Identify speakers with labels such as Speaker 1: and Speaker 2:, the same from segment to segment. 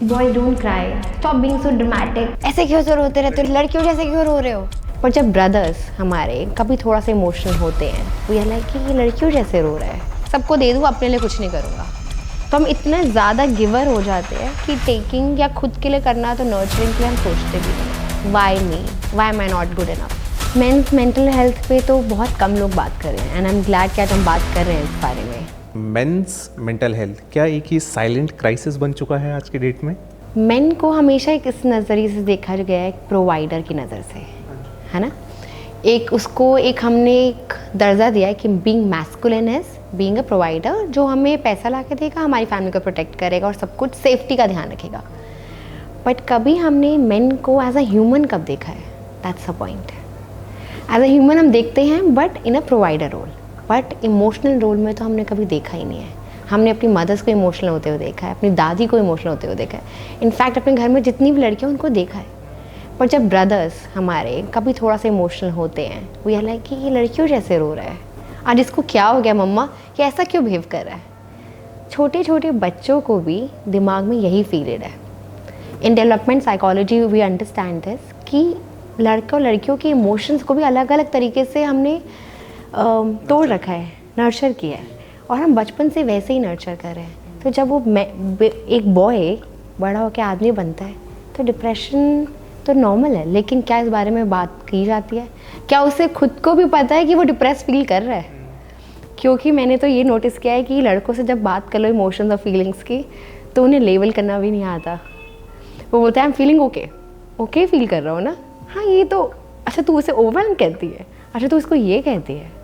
Speaker 1: Boys don't cry, stop being so dramatic, ऐसे क्यों से रोते रहते हो, लड़कियों जैसे क्यों रो रहे हो। पर जब ब्रदर्स हमारे कभी थोड़ा सा इमोशनल होते हैं, वी आर लाइक कि ये लड़कियों जैसे रो रहा है, सबको दे दूँ अपने लिए कुछ नहीं करूँगा। तो हम इतने ज़्यादा गिवर हो जाते हैं कि टेकिंग या खुद के लिए करना तो नर्चरिंग के लिए हम सोचते भी नहीं। Why me, why am I not good enough. Men's mental health पे तो बहुत कम लोग बात कर रहे हैं एंड आई एम ग्लैड कि आज हम बात कर रहे हैं इस बारे में।
Speaker 2: मेंस मेंटल हेल्थ क्या एक ही साइलेंट क्राइसिस बन चुका है आज की डेट में?
Speaker 1: मेन को हमेशा एक इस नज़रिए से देखा गया है, एक प्रोवाइडर की नज़र से, है ना। एक उसको एक हमने एक दर्जा दिया है कि being masculine is being a provider, जो हमें पैसा ला के देगा, हमारी फैमिली को प्रोटेक्ट करेगा और सब कुछ सेफ्टी का ध्यान रखेगा। बट कभी हमने मेन को एज अ ह्यूमन कब देखा है? That's a point. As a human हम देखते हैं but in a provider role, but emotional role में तो हमने कभी देखा ही नहीं है। हमने अपनी मदर्स को इमोशनल होते हुए देखा है, अपनी दादी को इमोशनल होते हुए देखा है, इनफैक्ट अपने घर में जितनी भी लड़कियां उनको देखा है। पर जब ब्रदर्स हमारे कभी थोड़ा सा इमोशनल होते हैं, वी आर लाइक कि ये लड़कियों जैसे रो रहा है, आज इसको क्या हो गया मम्मा, कि ऐसा क्यों बिहेव कर रहा है। छोटे छोटे बच्चों को भी दिमाग में यही फीलिंग है। In development psychology we understand this कि लड़के और लड़कियों के इमोशंस को भी अलग अलग तरीके से हमने तोड़ रखा है, नर्चर किया है, और हम बचपन से वैसे ही नर्चर कर रहे हैं। तो जब वो एक बॉय बड़ा होकर आदमी बनता है तो डिप्रेशन तो नॉर्मल है, लेकिन क्या इस बारे में बात की जाती है? क्या उसे खुद को भी पता है कि वो डिप्रेस फील कर रहा है? क्योंकि मैंने तो ये नोटिस किया है कि लड़कों से जब बात कर लो इमोशंस और फीलिंग्स की, तो उन्हें लेबल करना भी नहीं आता। वो बोलते हैं I am feeling okay, okay feel कर रहा हो ना, हाँ ये तो, अच्छा तू उसे ओवरवेल्म कहती है, अच्छा तू इसको ये कहती है।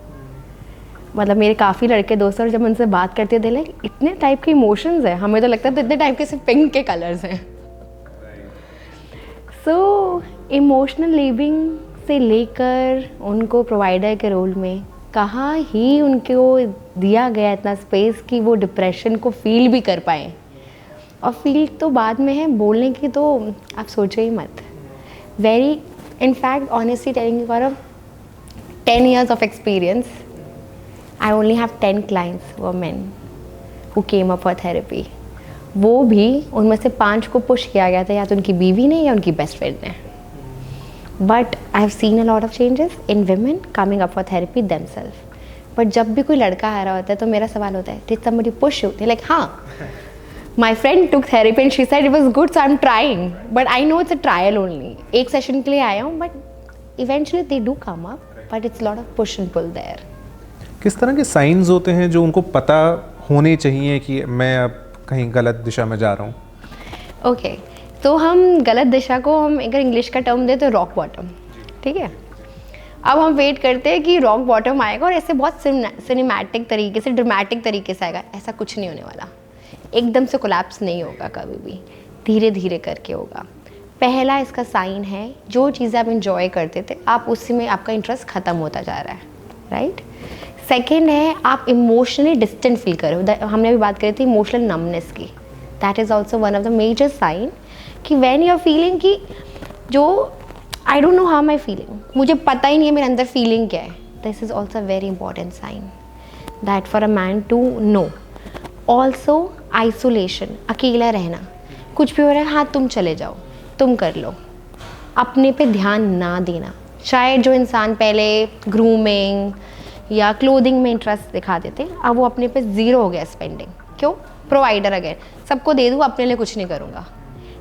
Speaker 1: मतलब मेरे काफ़ी लड़के दोस्त और जब उनसे बात करते थे लाइक इतने टाइप के इमोशंस हैं, हमें तो लगता है तो इतने टाइप के सिर्फ पिंक के कलर्स हैं। सो इमोशनल लिविंग से लेकर उनको प्रोवाइडर के रोल में कहाँ ही उनको दिया गया इतना स्पेस कि वो डिप्रेशन को फील भी कर पाएँ। और फील तो बाद में है, बोलने की तो आप सोचो ही मत। Very in fact honestly telling you for 10 years of experience, I only have 10 clients who are men who came up for therapy. वो भी उनमें से 5 को पुश किया गया था, या तो उनकी बीवी ने या उनकी बेस्ट फ्रेंड ने। But I have seen a lot of changes in women coming up for therapy themselves. But जब भी कोई लड़का आ रहा होता है तो मेरा सवाल होता है, did somebody push you? They're like, हाँ, my friend took therapy and she said it was good, so I'm trying. But I know it's a trial only. एक सेशन के लिए आया हूँ, but eventually they do come up, but it's a lot of push and pull there.
Speaker 2: किस तरह के science होते हैं जो उनको पता होने चाहिए कि मैं अब कहीं गलत दिशा में जा रहा हूँ?
Speaker 1: ओके, तो हम गलत दिशा को हम अगर इंग्लिश का टर्म दे तो रॉक बॉटम, ठीक है। अब हम वेट करते हैं कि रॉक बॉटम आएगा और ऐसे बहुत सिनेमैटिक तरीके से, ड्रामेटिक तरीके से आएगा। ऐसा कुछ नहीं होने वाला, एकदम से कोलैप्स नहीं होगा कभी भी, धीरे धीरे करके होगा। पहला इसका साइन है, जो चीज़ें आप इंजॉय करते थे आप उसी में आपका इंटरेस्ट ख़त्म होता जा रहा है, राइट। सेकेंड है, आप इमोशनली डिस्टेंट फील कर रहे हो। हमने अभी बात करी थी इमोशनल नमनेस की, that is also one of the major sign कि व्हेन यू आर फीलिंग कि जो I don't know how my feeling, मुझे पता ही नहीं है मेरे अंदर फीलिंग क्या है। This is also very important sign that for a man to know. Also isolation, अकेला रहना, कुछ भी हो रहा है हाँ तुम चले जाओ, तुम कर लो, अपने पे ध्यान ना देना। शायद जो इंसान पहले ग्रूमिंग या क्लोथिंग में इंटरेस्ट दिखाते थे, अब वो अपने पे ज़ीरो हो गया स्पेंडिंग। क्यों? प्रोवाइडर अगेन, सबको दे दूँ अपने लिए कुछ नहीं करूँगा।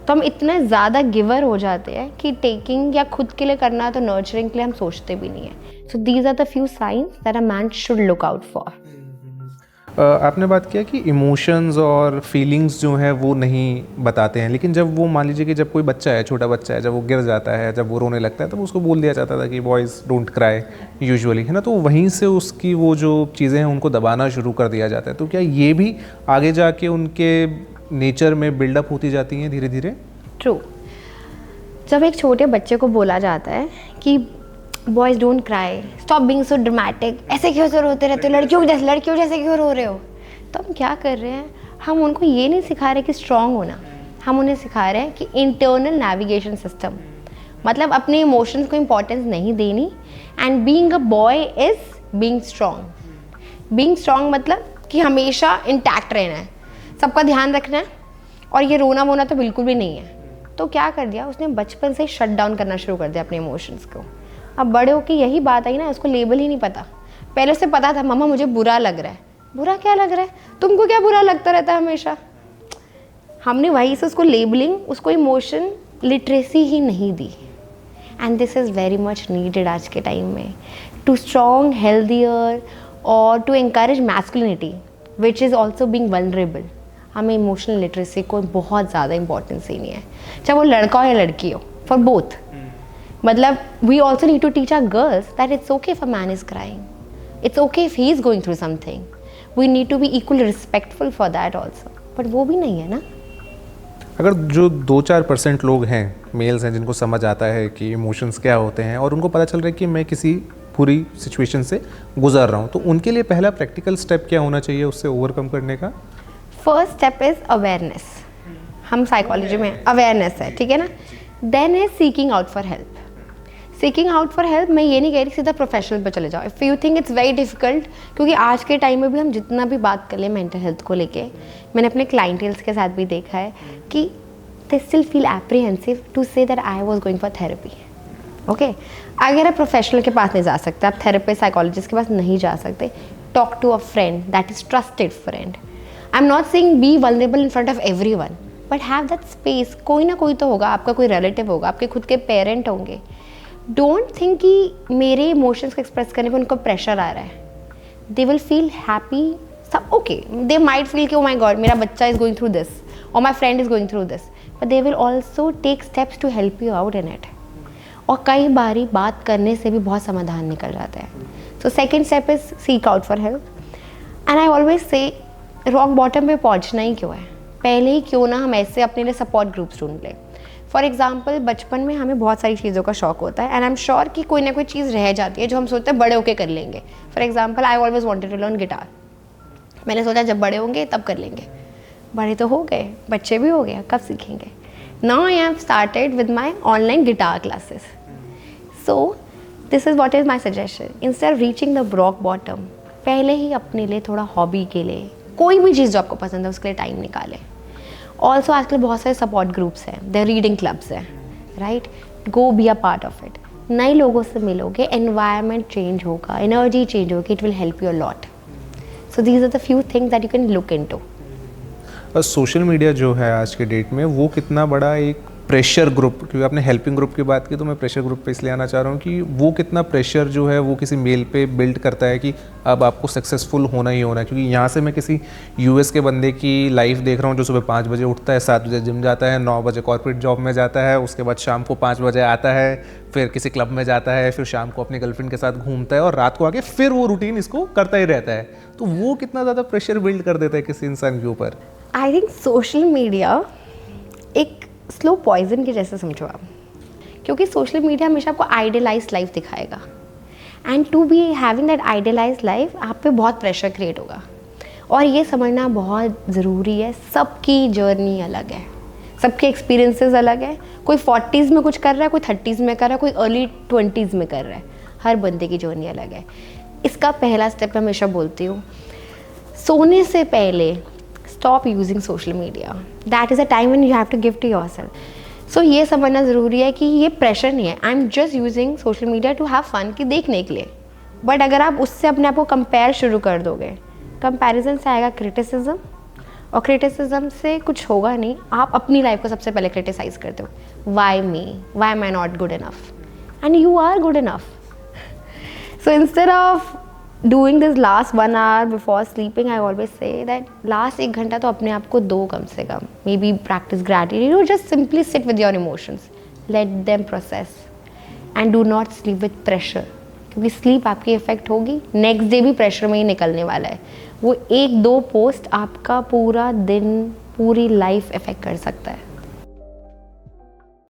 Speaker 1: तो हम इतने ज़्यादा गिवर हो जाते हैं कि टेकिंग या खुद के लिए करना तो नर्चरिंग के लिए हम सोचते भी नहीं है। So these are the few signs that a man should look out for.
Speaker 2: आपने बात किया कि इमोशंस और फीलिंग्स जो हैं वो नहीं बताते हैं, लेकिन जब वो मान लीजिए कि जब कोई बच्चा है, छोटा बच्चा है, जब वो गिर जाता है, जब वो रोने लगता है, तब उसको बोल दिया जाता था कि बॉयज़ डोंट क्राई यूजुअली, है ना। तो वहीं से उसकी वो जो चीज़ें हैं उनको दबाना शुरू कर दिया जाता है। तो क्या ये भी आगे जाके उनके नेचर में बिल्डअप होती जाती हैं धीरे धीरे?
Speaker 1: ट्रू। जब एक छोटे बच्चे को बोला जाता है कि boys don't cry, stop being so dramatic, ऐसे क्यों से रोते रहते हो, लड़कियों जैसे क्यों रो रहे हो, तो हम क्या कर रहे हैं? हम उनको ये नहीं सिखा रहे कि स्ट्रांग होना, हम उन्हें सिखा रहे हैं कि इंटरनल नेविगेशन सिस्टम, मतलब अपने इमोशंस को इम्पोर्टेंस नहीं देनी। And being a boy is being strong. Being strong मतलब कि हमेशा इंटैक्ट रहना है, सबका ध्यान रखना है, और ये रोना वोना तो बिल्कुल भी नहीं है। तो क्या कर दिया उसने, बचपन से शट डाउन करना शुरू कर दिया अपने इमोशंस को। अब बड़े होकर यही बात आई ना, उसको लेबल ही नहीं पता। पहले उसे पता था मम्मा मुझे बुरा लग रहा है। बुरा क्या लग रहा है, तुमको क्या बुरा लगता रहता है हमेशा। हमने वहीं से उसको लेबलिंग, उसको इमोशन लिटरेसी ही नहीं दी। And this is very much needed आज के टाइम में, टू स्ट्रॉन्ग, हेल्दियर और to encourage masculinity which is also being vulnerable। हमें इमोशनल लिटरेसी को बहुत ज़्यादा इंपॉर्टेंस देनी है, चाहे वो लड़का हो या लड़की हो, फॉर बोथ। मतलब we also need to teach our girls that it's okay if a man is crying, it's okay if he is going through something, we need to be equally respectful for that also. But वो भी नहीं है ना।
Speaker 2: अगर जो 2-4% लोग हैं, mails हैं, जिनको समझ आता है कि इमोशंस क्या होते हैं और उनको पता चल रहा है कि मैं किसी पूरी सिचुएशन से गुजर रहा हूँ, तो उनके लिए पहला प्रैक्टिकल स्टेप क्या होना चाहिए उससे ओवरकम करने का?
Speaker 1: First step is awareness. हम साइकोलॉजी में अवेयरनेस है, ठीक है ना। Then is seeking out for help. Seeking out for help, मैं ये नहीं कह रही सीधा प्रोफेशनल पे चले जाओ if you think it's very difficult, क्योंकि आज के टाइम में भी हम जितना भी बात कर लें मेंटल हेल्थ को लेके, मैंने अपने क्लाइंटेल्स के साथ भी देखा है कि they still feel apprehensive to say that I was going for therapy. Okay, अगर आप प्रोफेशनल के पास नहीं जा सकते, आप थेरेपिस्ट साइकोलॉजिस्ट के पास नहीं जा सकते, talk to a friend that is trusted friend. I am not saying be vulnerable in front of everyone, but have that space. कोई ना कोई तो होगा, आपका कोई रिलेटिव होगा, आपके खुद के पेरेंट होंगे। डोंट थिंक कि मेरे इमोशंस को एक्सप्रेस करने पर उनको प्रेशर आ रहा है। दे विल फील हैप्पी, सब ओके। दे माइट फील कि ओ माई गॉड मेरा बच्चा इज गोइंग थ्रू दिस और my friend is going through this, but they will also take steps to help you out in it. और कई बारी बात करने से भी बहुत समाधान निकल जाता है। So second step is seek out for help. And I always से रॉक बॉटम पे पहुंचना ही क्यों है, पहले ही क्यों ना हम ऐसे अपने लिए सपोर्ट ग्रुप्स ढूंढ लें। फॉर एग्जाम्पल, बचपन में हमें बहुत सारी चीज़ों का शौक होता है एंड आई एम श्योर कि कोई ना कोई चीज़ रह जाती है जो हम सोचते हैं बड़े होके कर लेंगे। For example, I always wanted to learn guitar. मैंने सोचा जब बड़े होंगे तब कर लेंगे। बड़े तो हो गए, बच्चे भी हो गए, कब सीखेंगे। Now I have started with my online guitar classes. So this is what is my suggestion, instead of reaching the rock bottom, पहले ही अपने लिए थोड़ा हॉबी के लिए, कोई भी चीज़ जो आपको पसंद है उसके लिए टाइम निकालें। ऑल्सो आजकल बहुत सारे सपोर्ट ग्रुप्स हैं, देयर रीडिंग क्लब्स हैं, right. Go be a part of it. नए लोगों से मिलोगे, एनवायरनमेंट चेंज होगा, एनर्जी चेंज होगी, it will help you a lot. So these are the few things that you can look into.
Speaker 2: Social media जो है आज के डेट में, वो कितना बड़ा एक प्रेशर ग्रुप, क्योंकि आपने हेल्पिंग ग्रुप की बात की तो मैं प्रेशर ग्रुप पे इसलिए आना चाह रहा हूँ कि वो कितना प्रेशर जो है वो किसी मेल पे बिल्ड करता है कि अब आपको सक्सेसफुल होना ही होना है। क्योंकि यहाँ से मैं किसी यूएस के बंदे की लाइफ देख रहा हूँ जो सुबह 5 बजे उठता है, 7 बजे जिम जाता है, 9 बजे कॉर्पोरेट जॉब में जाता है, उसके बाद शाम को 5 बजे आता है, फिर किसी क्लब में जाता है, फिर शाम को अपनी गर्लफ्रेंड के साथ घूमता है और रात को आके फिर वो रूटीन इसको करता ही रहता है। तो वो कितना ज़्यादा प्रेशर बिल्ड कर देता है किसी इंसान के ऊपर।
Speaker 1: आई थिंक सोशल मीडिया एक स्लो पॉइजन के जैसे समझो आप, क्योंकि सोशल मीडिया हमेशा आपको आइडियलाइज लाइफ दिखाएगा and to be having that idealize life आप पे बहुत प्रेशर क्रिएट होगा। और ये समझना बहुत ज़रूरी है, सबकी जर्नी अलग है, सबके एक्सपीरियंसेस अलग है। कोई 40s में कुछ कर रहा है, कोई 30s में कर रहा है, कोई अर्ली 20s में कर रहा है, हर बंदे की जर्नी अलग है। इसका पहला स्टेप मैं हमेशा बोलती हूँ, सोने से पहले stop using social media. That is a time when you have to give to yourself. So ये समझना ज़रूरी है कि ये प्रेशर नहीं है, I am just using social media to have fun, कि देखने के लिए। बट अगर आप उससे अपने आप को कंपेयर शुरू कर दोगे, कंपैरिजन से आएगा क्रिटिसिज्म, और क्रिटिसिज्म से कुछ होगा नहीं। आप अपनी लाइफ को सबसे पहले क्रिटिसाइज करते हो, why me, why am I not good enough, and you are good enough. So instead of doing this last 1 hour before sleeping, I always say that last 1 घंटा तो अपने आप को दो कम से कम। Maybe practice gratitude, just simply sit with your emotions, let them process and do not sleep with pressure, क्योंकि स्लीप आपकी इफेक्ट होगी, नेक्स्ट डे भी प्रेशर में ही निकलने वाला है। वो 1-2 पोस्ट आपका पूरा दिन, पूरी लाइफ इफेक्ट कर सकता है।